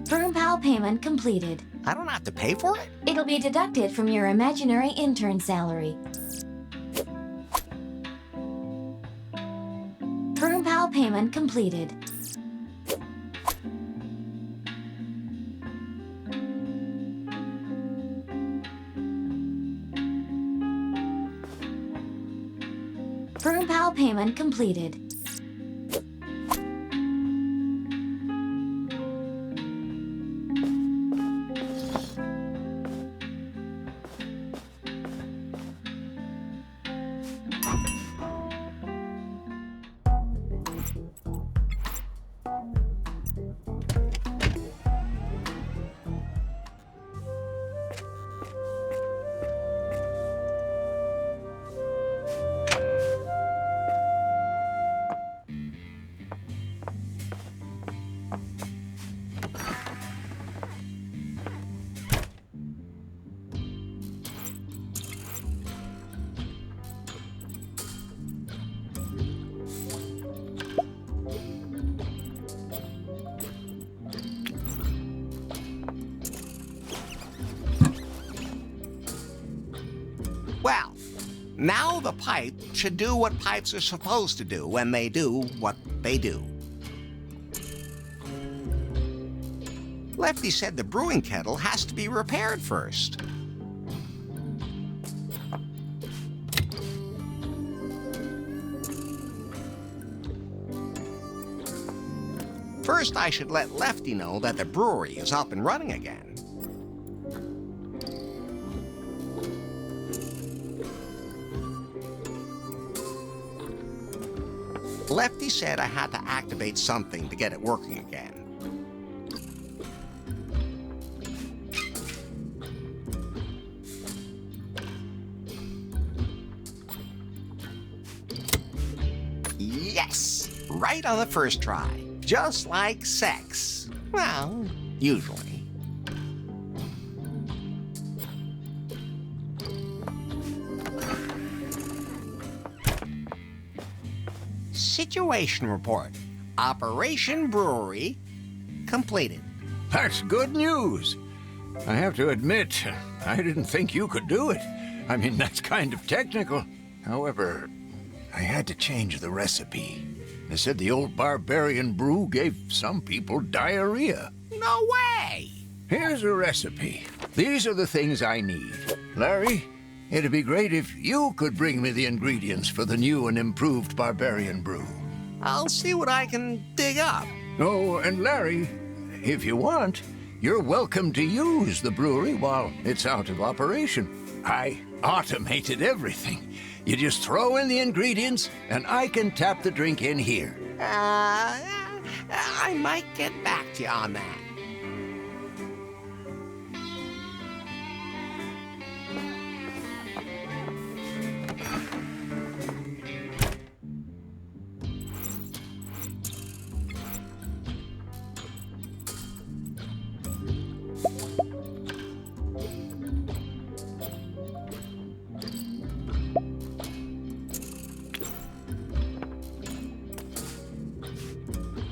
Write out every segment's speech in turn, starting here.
ProtoPi payment completed. I don't have to pay for it? It'll be deducted from your imaginary intern salary. ProtoPi payment completed. ProtoPi payment completed. Well, now the pipe should do what pipes are supposed to do when they do what they do. Lefty said the brewing kettle has to be repaired first. First, I should let Lefty know that the brewery is up and running again. Lefty said I had to activate something to get it working again. Yes! Right on the first try. Just like sex. Well, usually. Situation report. Operation Brewery completed. That's good news. I have to admit, I didn't think you could do it. I mean, that's kind of technical. However, I had to change the recipe. They said the old barbarian brew gave some people diarrhea. No way! Here's a recipe. These are the things I need. Larry, it'd be great if you could bring me the ingredients for the new and improved barbarian brew. I'll see what I can dig up. Oh, and Larry, if you want, you're welcome to use the brewery while it's out of operation. I automated everything. You just throw in the ingredients, and I can tap the drink in here. I might get back to you on that.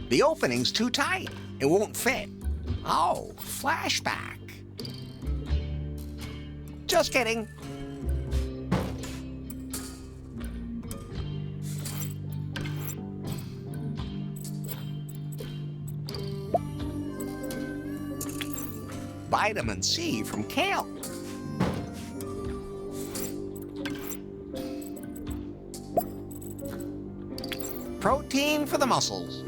The opening's too tight. It won't fit. Oh, flashback. Just kidding. Vitamin C from kale. Protein for the muscles.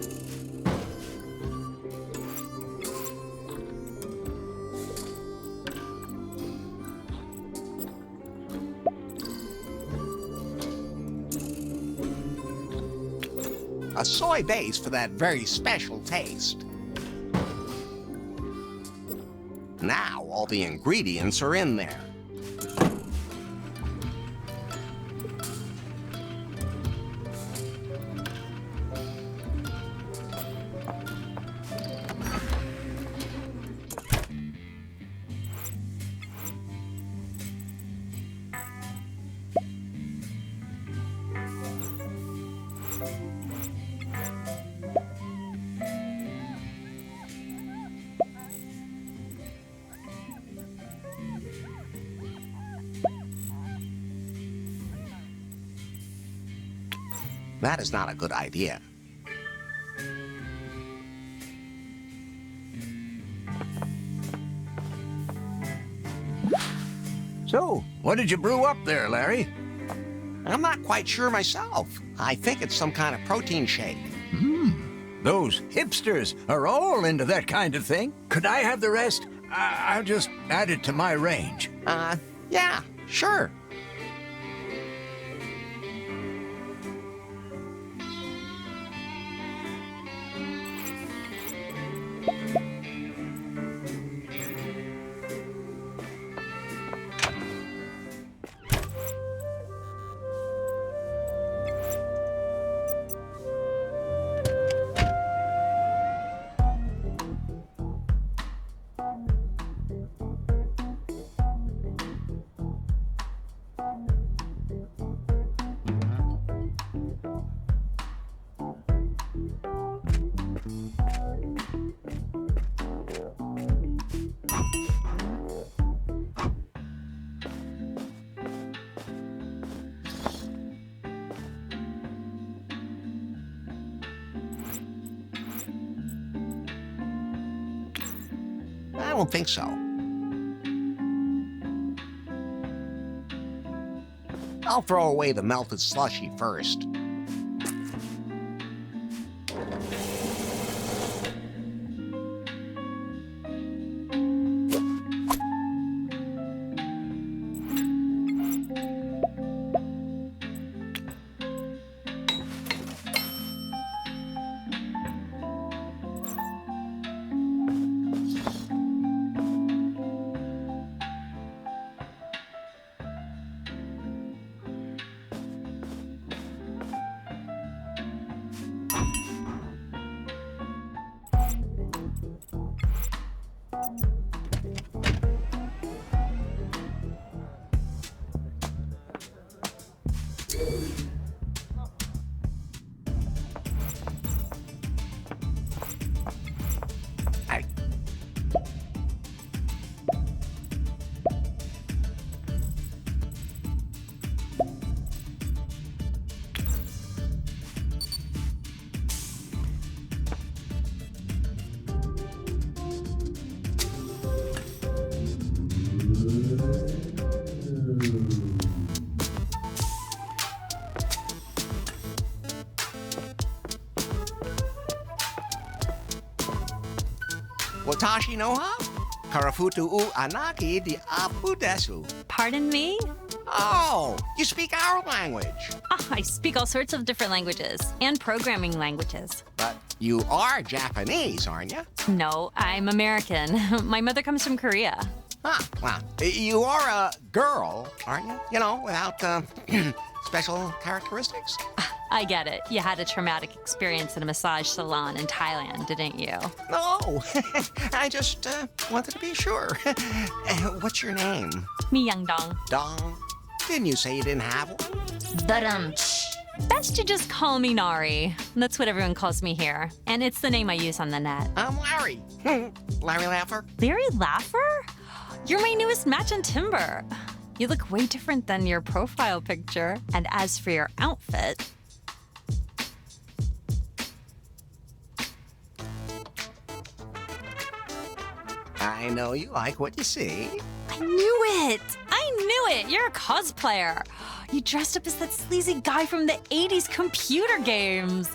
A soy base for that very special taste. Now all the ingredients are in there. That is not a good idea. So, what did you brew up there, Larry? I'm not quite sure myself. I think it's some kind of protein shake. Those hipsters are all into that kind of thing. Could I have the rest? I'll just add it to my range. Yeah, sure. I don't think so. I'll throw away the melted slushy first. Watashi noha? Karafutu u anaki di apu desu. Pardon me? Oh, you speak our language. I speak all sorts of different languages and programming languages. But you are Japanese, aren't you? No, I'm American. My mother comes from Korea. Huh, well, you are a girl, aren't you? You know, without special characteristics? I get it. You had a traumatic experience in a massage salon in Thailand, didn't you? No, I just wanted to be sure. What's your name? Mi Young Dong. Dong? Didn't you say you didn't have one? Best you just call me Nari. That's what everyone calls me here. And it's the name I use on the net. I'm Larry. Larry Laffer. Larry Laffer? You're my newest match in Timber. You look way different than your profile picture. And as for your outfit... I know you like what you see. I knew it! I knew it! You're a cosplayer. You dressed up as that sleazy guy from the 80s computer games.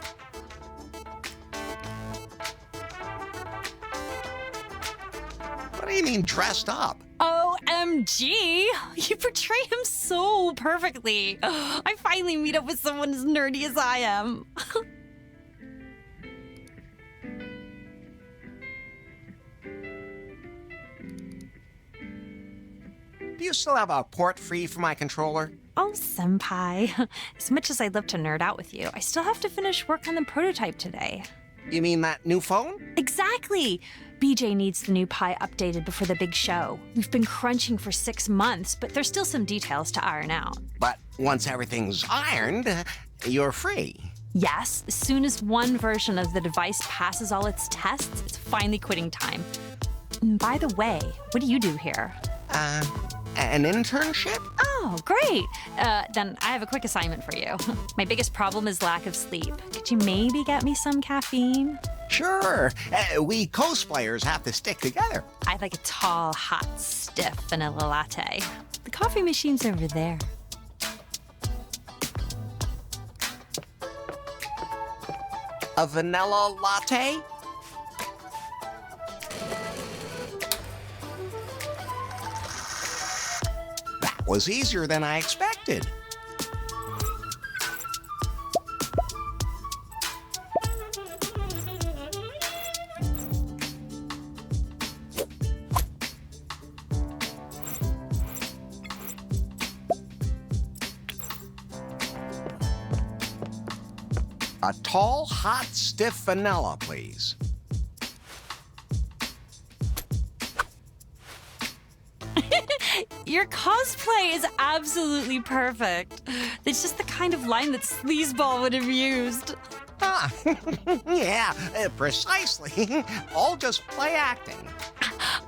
What do you mean dressed up? OMG! You portray him so perfectly. I finally meet up with someone as nerdy as I am. Do you still have a port free for my controller? Oh, senpai. As much as I'd love to nerd out with you, I still have to finish work on the prototype today. You mean that new phone? Exactly! BJ needs the new Pi updated before the big show. We've been crunching for 6 months, but there's still some details to iron out. But once everything's ironed, you're free. Yes, as soon as one version of the device passes all its tests, it's finally quitting time. And by the way, what do you do here? An internship? Oh, Oh, great. Then I have a quick assignment for you. My biggest problem is lack of sleep. Could you maybe get me some caffeine? Sure. We cosplayers have to stick together. I'd like a tall, hot, stiff vanilla latte. The coffee machine's over there. A vanilla latte? That was easier than I expected. A tall, hot, stiff vanilla, please. Your cosplay is absolutely perfect. It's just the kind of line that Sleazeball would have used. Ah, yeah, precisely. All just play acting.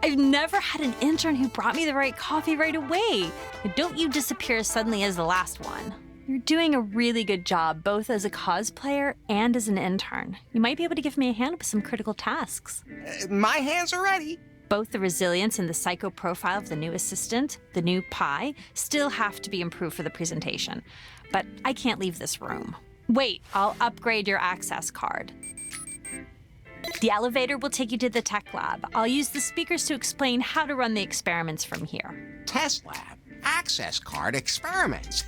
I've never had an intern who brought me the right coffee right away. Don't you disappear suddenly as the last one. You're doing a really good job, both as a cosplayer and as an intern. You might be able to give me a hand with some critical tasks. My hands are ready. Both the resilience and the psycho profile of the new assistant, the new Pi, still have to be improved for the presentation. But I can't leave this room. Wait, I'll upgrade your access card. The elevator will take you to the tech lab. I'll use the speakers to explain how to run the experiments from here. Test lab, access card, experiments.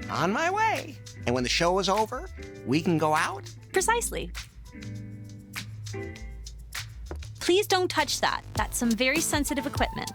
On my way. And when the show is over, we can go out? Precisely. Please don't touch that. That's some very sensitive equipment.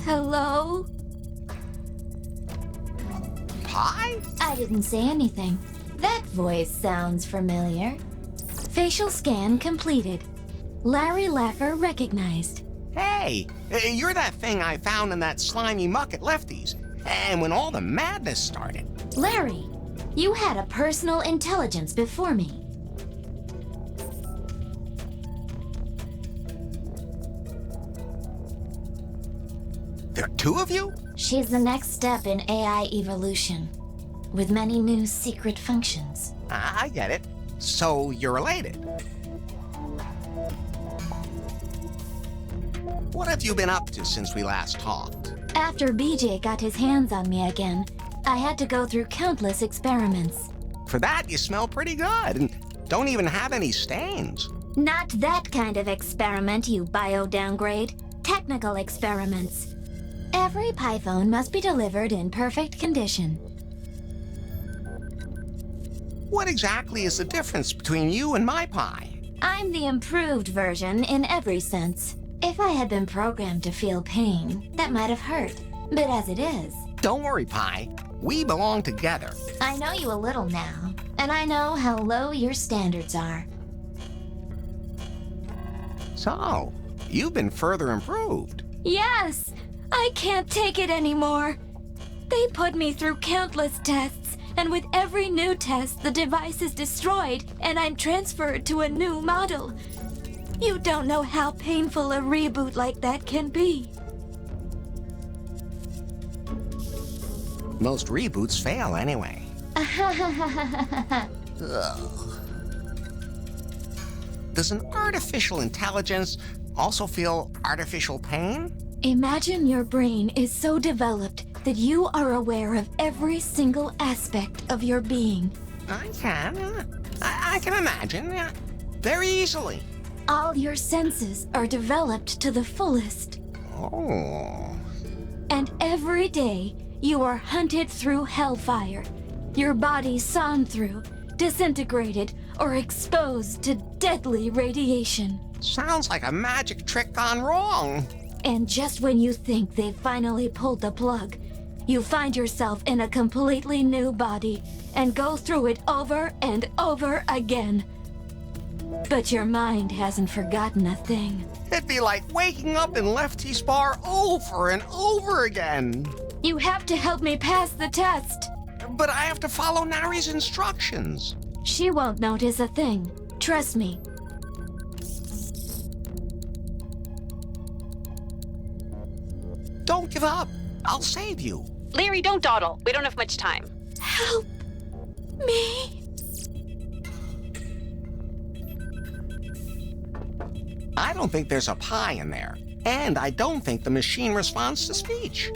Hello? Pie? I didn't say anything. That voice sounds familiar. Facial scan completed. Larry Laffer recognized. Hey, you're that thing I found in that slimy muck at Lefty's. And when all the madness started. Larry, you had a personal intelligence before me. There are two of you? She's the next step in AI evolution, with many new secret functions. I get it. So you're related. What have you been up to since we last talked? After BJ got his hands on me again, I had to go through countless experiments. For that, you smell pretty good and don't even have any stains. Not that kind of experiment, you bio-downgrade. Technical experiments. Every Python must be delivered in perfect condition. What exactly is the difference between you and my pie? I'm the improved version in every sense. If I had been programmed to feel pain, that might have hurt. But as it is, Don't worry, Pie. We belong together. I know you a little now, and I know how low your standards are. So, you've been further improved. Yes! I can't take it anymore. They put me through countless tests, and with every new test, the device is destroyed, and I'm transferred to a new model. You don't know how painful a reboot like that can be. Most reboots fail anyway. Ugh. Does an artificial intelligence also feel artificial pain? Imagine your brain is so developed that you are aware of every single aspect of your being. I can. I can imagine. Very easily. All your senses are developed to the fullest. Oh. And every day, you are hunted through hellfire. Your body sawn through, disintegrated, or exposed to deadly radiation. Sounds like a magic trick gone wrong. And just when you think they've finally pulled the plug, you find yourself in a completely new body and go through it over and over again. But your mind hasn't forgotten a thing. It'd be like waking up in Lefty's bar over and over again. You have to help me pass the test. But I have to follow Nari's instructions. She won't notice a thing. Trust me. Don't give up. I'll save you. Larry, don't dawdle. We don't have much time. Help me. I don't think there's a pie in there. And I don't think the machine responds to speech.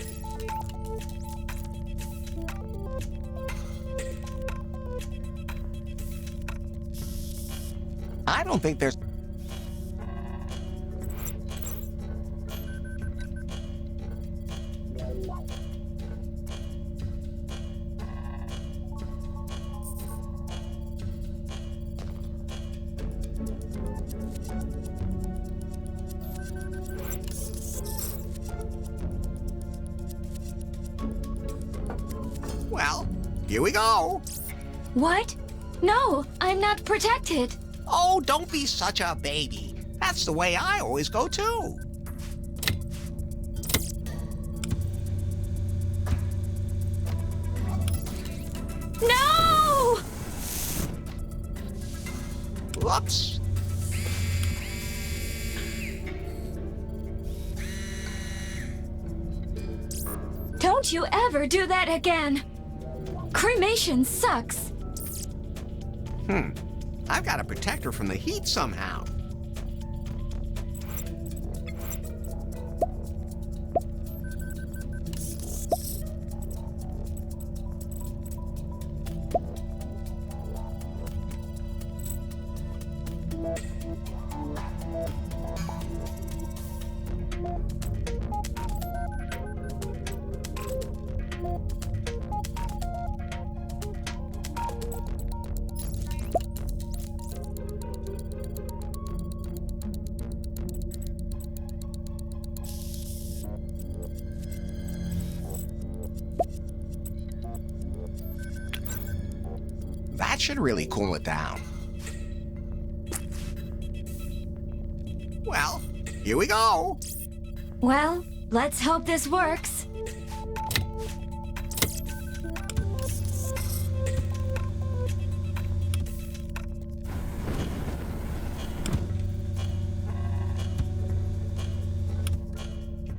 I don't think there's... Well, here we go. What? No, I'm not protected. Oh, don't be such a baby. That's the way I always go, too. No! Whoops. Don't you ever do that again. Cremation sucks. I've got to protect her from the heat somehow. That should really cool it down. Well, here we go. Well, let's hope this works.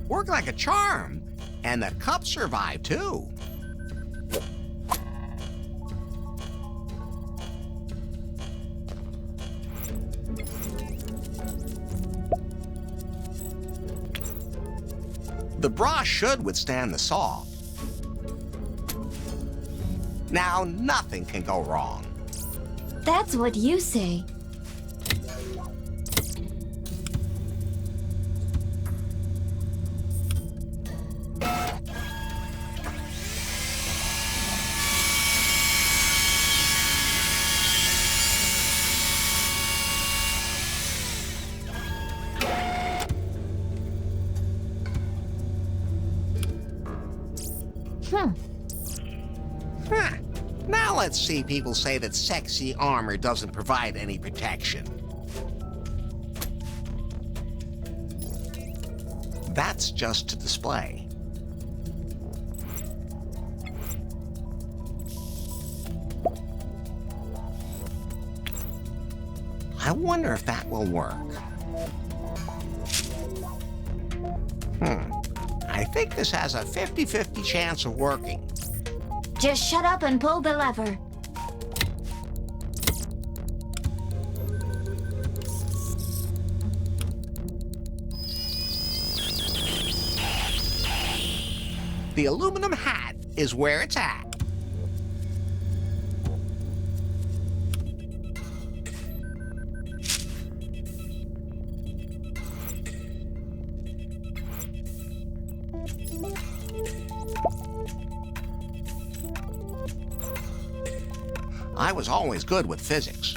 Worked like a charm. And the cup survived, too. The bra should withstand the saw. Now, nothing can go wrong. That's what you say. Huh. Now let's see people say that sexy armor doesn't provide any protection. That's just to display. I wonder if that will work. I think this has a 50-50 chance of working. Just shut up and pull the lever. The aluminum hat is where it's at. I was always good with physics.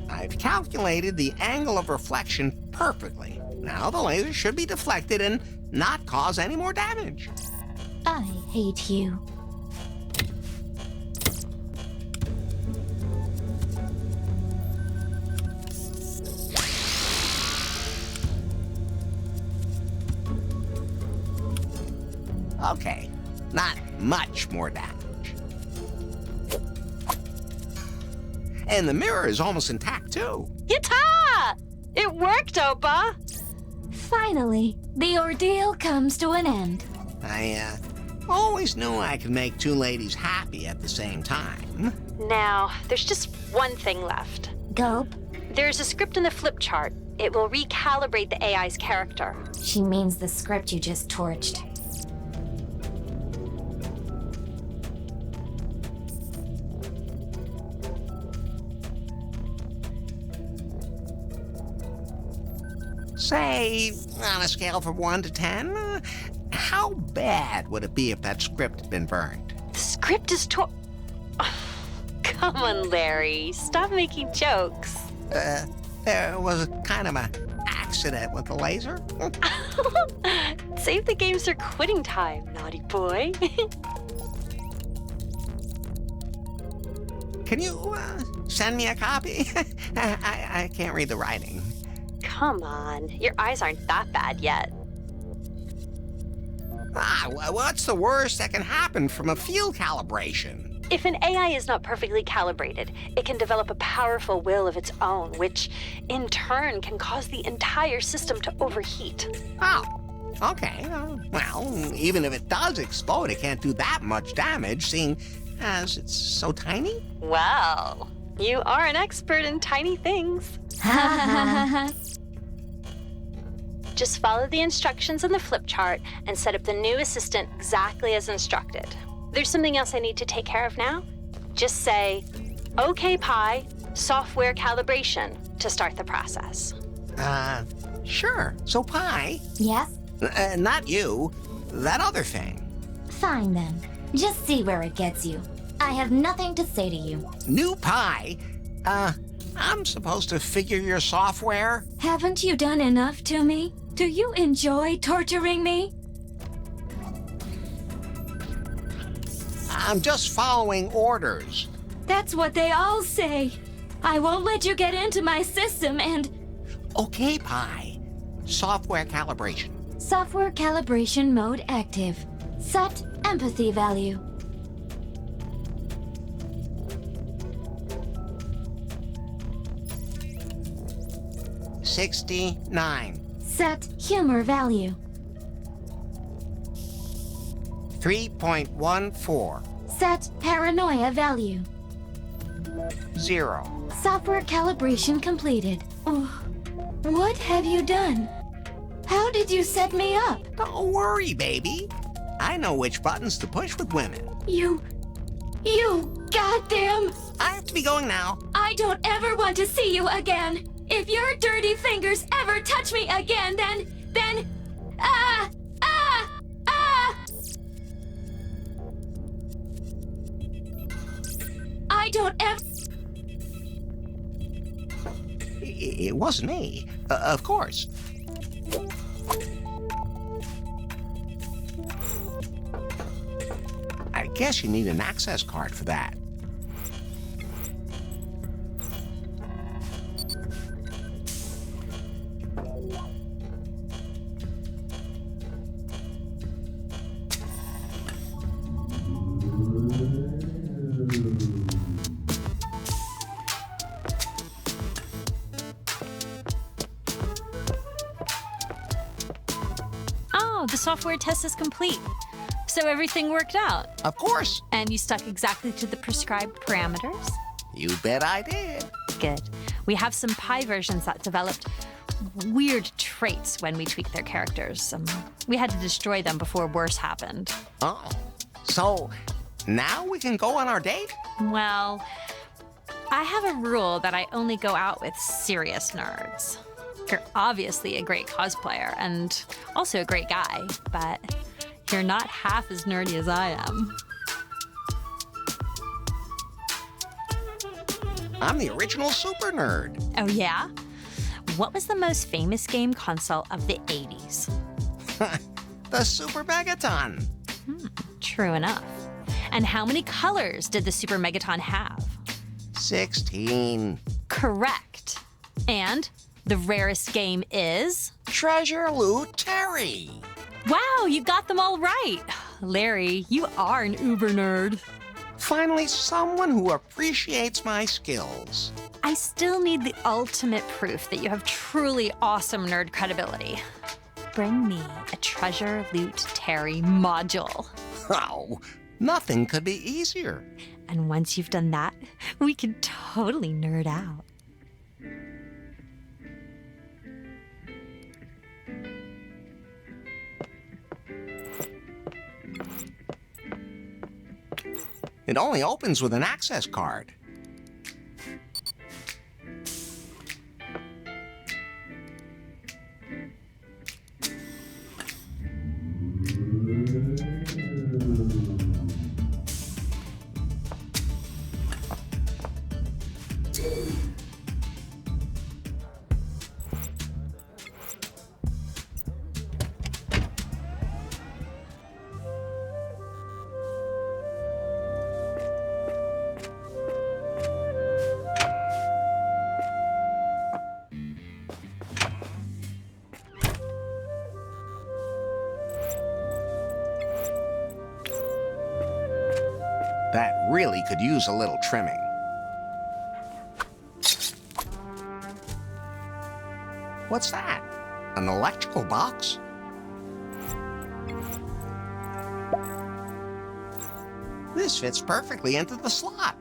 I I've calculated the angle of reflection perfectly. Now the laser should be deflected and not cause any more damage. I hate you. Okay, not much more damage. And the mirror is almost intact, too. Yatta! It worked, Opa! Finally, the ordeal comes to an end. I always knew I could make two ladies happy at the same time. Now, there's just one thing left. Gulp. There's a script in the flip chart. It will recalibrate the AI's character. She means the script you just torched. Say, on a scale from 1 to 10, how bad would it be if that script had been burned? The script is Come on, Larry. Stop making jokes. There was a kind of an accident with the laser. Save the games for quitting time, naughty boy. Can you send me a copy? I can't read the writing. Come on. Your eyes aren't that bad yet. What's the worst that can happen from a field calibration? If an AI is not perfectly calibrated, it can develop a powerful will of its own, which in turn can cause the entire system to overheat. Oh, okay. Well, even if it does explode, it can't do that much damage, seeing as it's so tiny. Well, you are an expert in tiny things. Just follow the instructions on the flip chart and set up the new assistant exactly as instructed. There's something else I need to take care of now. Just say, "Okay, Pi, software calibration," to start the process. Sure. So, Pi, Yes? not you, that other thing. Fine then. Just see where it gets you. I have nothing to say to you. New Pi, I'm supposed to figure your software? Haven't you done enough to me? Do you enjoy torturing me? I'm just following orders. That's what they all say. I won't let you get into my system and... Okay, Pi. Software calibration. Software calibration mode active. Set empathy value. $69. Set humor value. 3.14. Set paranoia value. 0. Software calibration completed. Oh, what have you done? How did you set me up? Don't worry, baby. I know which buttons to push with women. You goddamn... I have to be going now. I don't ever want to see you again. If your dirty fingers ever touch me again, then... I don't ever... It wasn't me. Of course. I guess you need an access card for that. The software test is complete. So everything worked out. Of course. And you stuck exactly to the prescribed parameters? You bet I did. Good. We have some Pi versions that developed weird traits when we tweaked their characters. We had to destroy them before worse happened. Oh, so now we can go on our date? Well, I have a rule that I only go out with serious nerds. You're obviously a great cosplayer and also a great guy, but you're not half as nerdy as I am. I'm the original super nerd. Oh, yeah? What was the most famous game console of the 80s? The Super Megaton. True enough. And how many colors did the Super Megaton have? 16. Correct. And the rarest game is? Treasure Loot Terry. Wow, you got them all right. Larry, you are an uber nerd. Finally, someone who appreciates my skills. I still need the ultimate proof that you have truly awesome nerd credibility. Bring me a Treasure Loot Terry module. Oh, nothing could be easier. And once you've done that, we can totally nerd out. It only opens with an access card. That really could use a little trimming. What's that? An electrical box? This fits perfectly into the slot.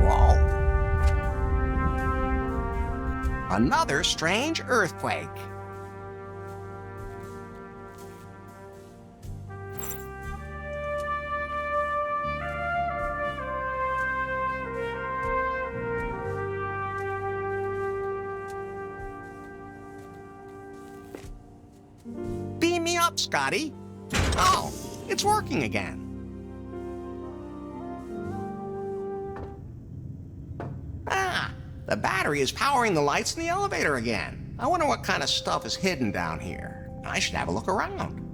Whoa. Another strange earthquake. Beam me up, Scotty. Oh, it's working again. Ah, the battery is powering the lights in the elevator again. I wonder what kind of stuff is hidden down here. I should have a look around.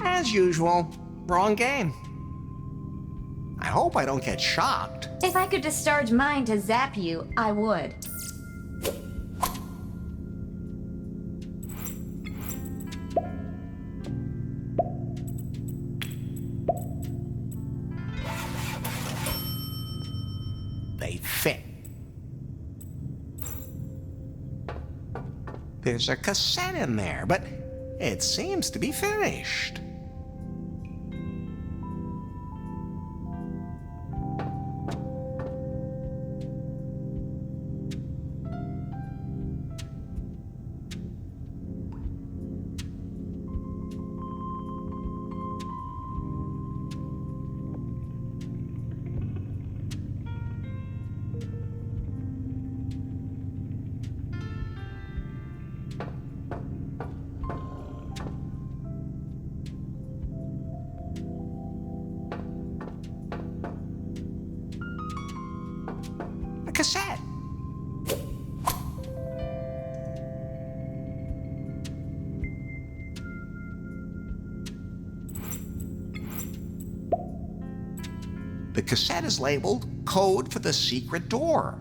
As usual, wrong game. I hope I don't get shocked. If I could discharge mine to zap you, I would. They fit. There's a cassette in there, but it seems to be finished. A cassette. The cassette is labeled Code for the Secret Door.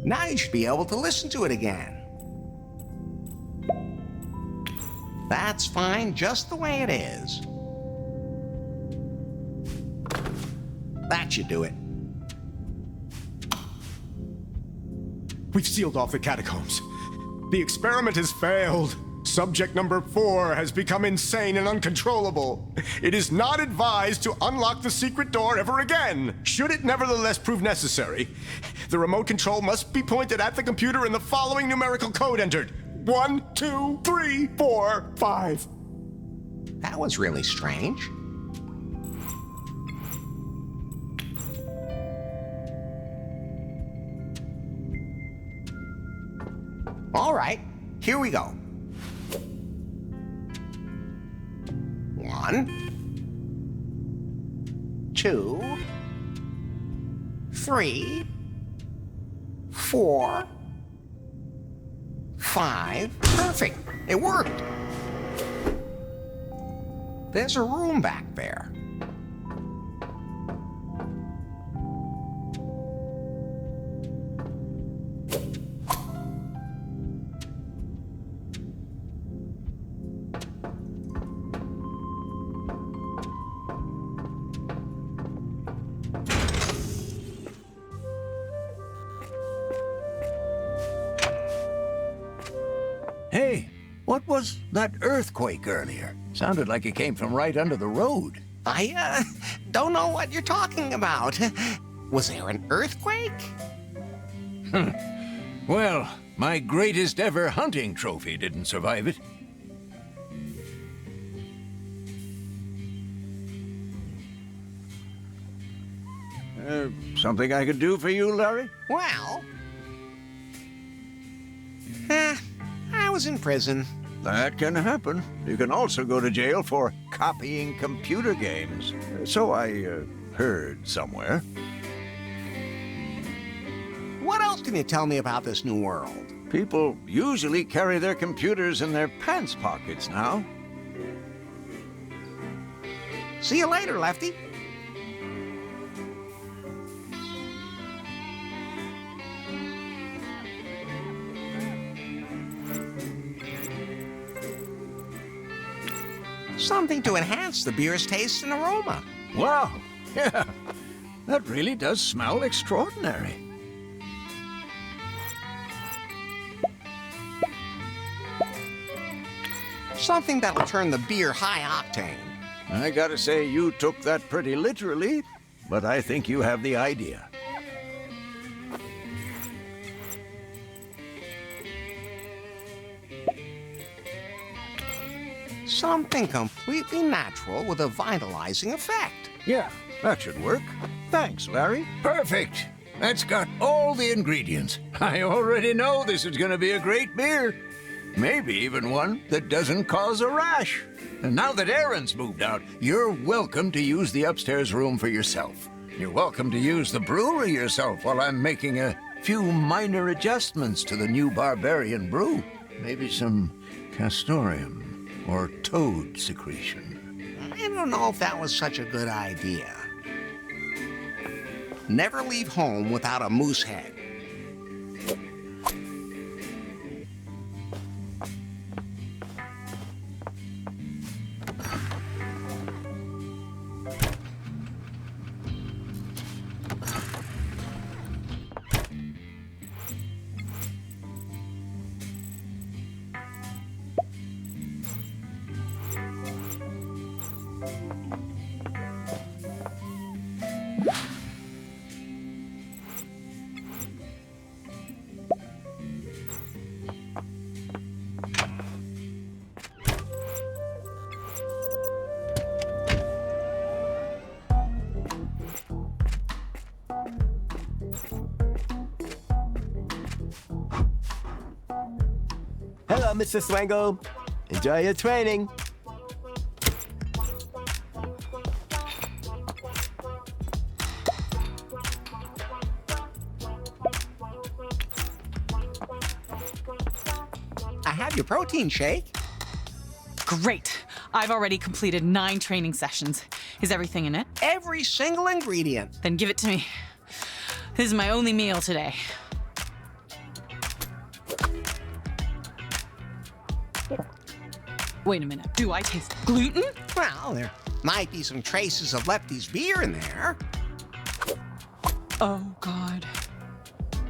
Now you should be able to listen to it again. That's fine, just the way it is. That should do it. We've sealed off the catacombs. The experiment has failed. Subject number 4 has become insane and uncontrollable. It is not advised to unlock the secret door ever again. Should it nevertheless prove necessary, the remote control must be pointed at the computer and the following numerical code entered. 1, 2, 3, 4, 5. That was really strange. All right, here we go. 1, 2, 3, 4, 5. Perfect. It worked. There's a room back there. Hey, what was that earthquake earlier? Sounded like it came from right under the road. I don't know what you're talking about. Was there an earthquake? Well, my greatest ever hunting trophy didn't survive it. Something I could do for you, Larry? Well, I was in prison. That can happen. You can also go to jail for copying computer games. So I heard somewhere. What else can you tell me about this new world? People usually carry their computers in their pants pockets now. See you later, Lefty. Something to enhance the beer's taste and aroma. Wow, yeah, that really does smell extraordinary. Something that'll turn the beer high octane. I gotta say, you took that pretty literally, but I think you have the idea. Something completely natural with a vitalizing effect. Yeah, that should work. Thanks, Larry. Perfect. That's got all the ingredients. I already know this is gonna be a great beer. Maybe even one that doesn't cause a rash. And now that Aaron's moved out, you're welcome to use the upstairs room for yourself. You're welcome to use the brewery yourself while I'm making a few minor adjustments to the new barbarian brew. Maybe some castoreum or toad secretion. I don't know if that was such a good idea. Never leave home without a moose head. Hello, Mr. Swango. Enjoy your training. I have your protein shake. Great. I've already completed 9 training sessions. Is everything in it? Every single ingredient. Then give it to me. This is my only meal today. Wait a minute. Do I taste gluten? Well, there might be some traces of Lefty's beer in there. Oh, God.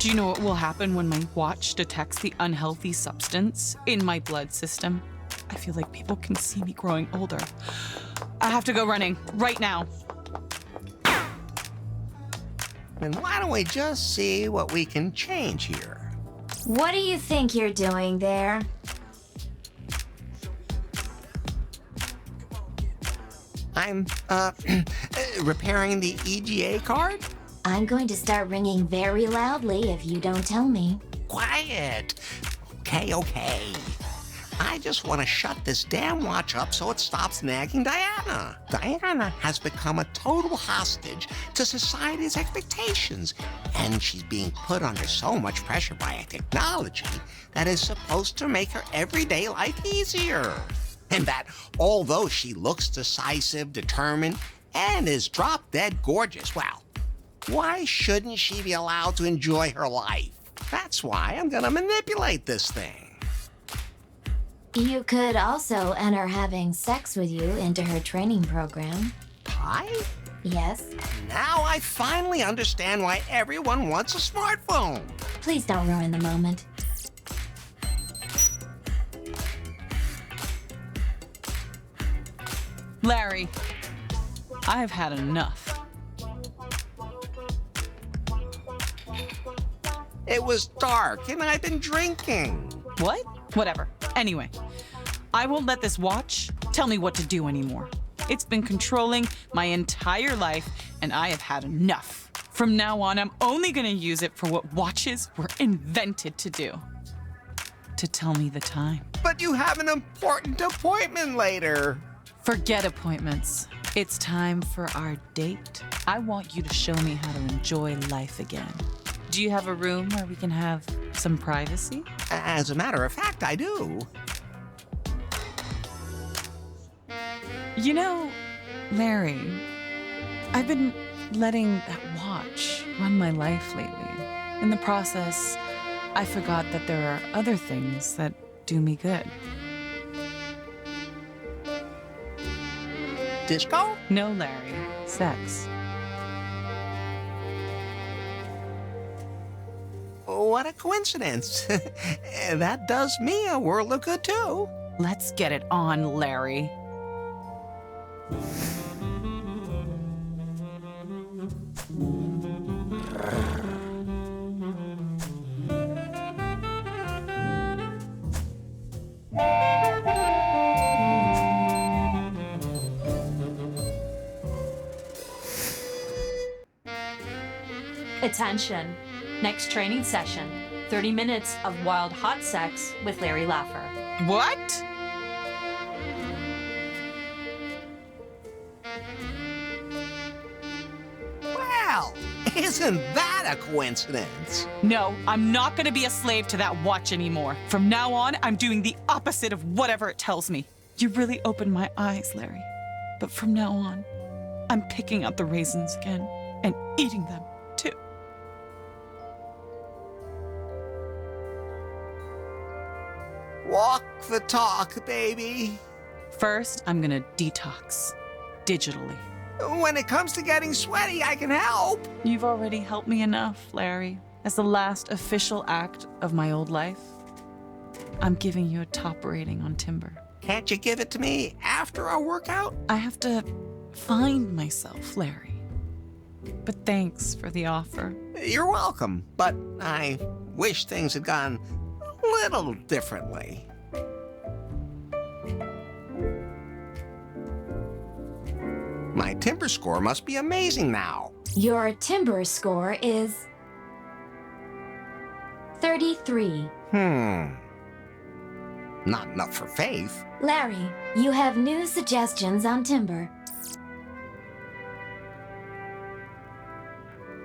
Do you know what will happen when my watch detects the unhealthy substance in my blood system? I feel like people can see me growing older. I have to go running right now. Then why don't we just see what we can change here? What do you think you're doing there? I'm, repairing the EGA card? I'm going to start ringing very loudly if you don't tell me. Quiet. Okay. I just want to shut this damn watch up so it stops nagging Diana. Diana has become a total hostage to society's expectations, and she's being put under so much pressure by a technology that is supposed to make her everyday life easier. And that although she looks decisive, determined, and is drop-dead gorgeous, well, why shouldn't she be allowed to enjoy her life? That's why I'm gonna manipulate this thing. You could also enter having sex with you into her training program. Pie? Yes? Now I finally understand why everyone wants a smartphone. Please don't ruin the moment. Larry, I've had enough. It was dark and I've been drinking. What? Whatever. Anyway, I won't let this watch tell me what to do anymore. It's been controlling my entire life, and I have had enough. From now on, I'm only gonna use it for what watches were invented to do. To tell me the time. But you have an important appointment later. Forget appointments. It's time for our date. I want you to show me how to enjoy life again. Do you have a room where we can have some privacy? As a matter of fact, I do. You know, Larry, I've been letting that watch run my life lately. In the process, I forgot that there are other things that do me good. Disco? No, Larry. Sex. What a coincidence. That does me a world of good, too. Let's get it on, Larry. Attention. Next training session. 30 minutes of wild hot sex with Larry Laffer. What? Well, isn't that a coincidence? No, I'm not gonna be a slave to that watch anymore. From now on, I'm doing the opposite of whatever it tells me. You really opened my eyes, Larry. But from now on, I'm picking out the raisins again and eating them, too. Walk the talk, baby. First, I'm gonna detox. Digitally. When it comes to getting sweaty, I can help. You've already helped me enough, Larry. As the last official act of my old life, I'm giving you a top rating on Timber. Can't you give it to me after our workout? I have to find myself, Larry. But thanks for the offer. You're welcome, but I wish things had gone a little differently. My Timber score must be amazing now. Your Timber score is 33. Not enough for Faith. Larry, you have new suggestions on Timber.